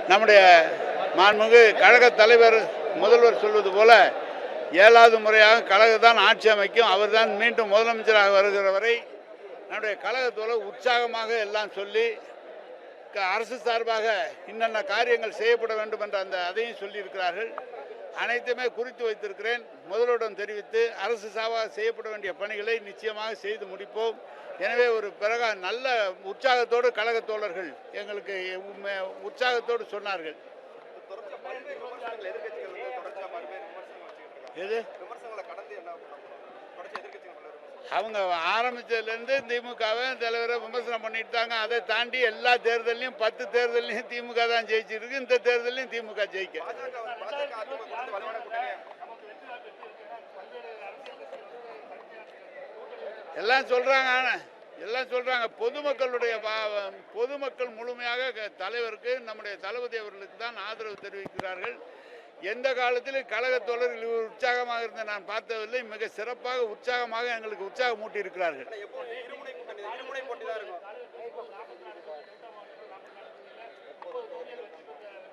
நம்முடைய மாண்புமிகு கழக தலைவர் முதல்வர் சொல்வது போல 7வது முறையாக கழகத்தான் ஆட்சி அமைக்கும், அவர்தான் மீண்டும் முதலமைச்சராக வருகிற வரை நம்முடைய கழகத்தோடு உற்சாகமாக எல்லாம் சொல்லி அரசு சார்பாக இன்னென்ன காரியங்கள் செய்யப்பட வேண்டும் என்ற அதையும் சொல்லியிருக்கிறார்கள். அனைத்துமே குறித்து வைத்திருக்கிறேன். முதல்வரிடம் தெரிவித்து அரசு சார்பாக செய்யப்பட வேண்டிய பணிகளை நிச்சயமாக செய்து முடிப்போம். எனவே ஒரு பிறகு நல்ல உற்சாகத்தோடு கழக தோழர்கள் எங்களுக்கு உற்சாகத்தோடு சொன்னார்கள். அவங்க ஆரம்பிச்சதுலேருந்து திமுகவை தலைவரை விமர்சனம் பண்ணிட்டு தாங்க. அதை தாண்டி எல்லா தேர்தலையும் 10 தேர்தலையும் திமுக தான் ஜெயிச்சிருக்கு. இந்த தேர்தலையும் திமுக ஜெயிக்க எல்லாம் சொல்றாங்க. பொதுமக்கள் முழுமையாக தலைவருக்கு நம்முடைய தளபதி அவர்களுக்கு தான் ஆதரவு தெரிவிக்கிறார்கள். எந்த காலத்திலும் கழக தோழர்கள் உற்சாகமாக இருந்த நான் பார்த்ததில்லை. மிக சிறப்பாக உற்சாகமாக எங்களுக்கு உற்சாகம் மூட்டி இருக்கிறார்கள்.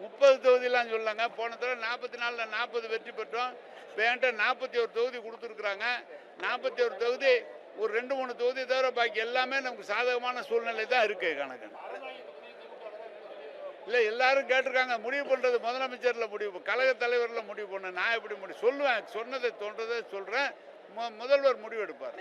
30 தொகுதியெல்லாம் சொல்லலாங்க. போன தடவை 44ல் 40 வெற்றி பெற்றோம். வேண்ட 41 தொகுதி கொடுத்துருக்குறாங்க. 41 தொகுதி ஒரு 2-3 தொகுதி தவிர பாக்கி எல்லாமே நமக்கு சாதகமான சூழ்நிலை தான் இருக்கு. கணக்கு இல்லை, எல்லாரும் கேட்டிருக்காங்க. முடிவு பண்ணுறது முதலமைச்சரில் முடிவு, கழக தலைவரில் முடிவு பண்ண. நான் எப்படி சொல்லுவேன், சொன்னதை தோன்றதை சொல்கிறேன். முதல்வர் முடிவெடுப்பார்.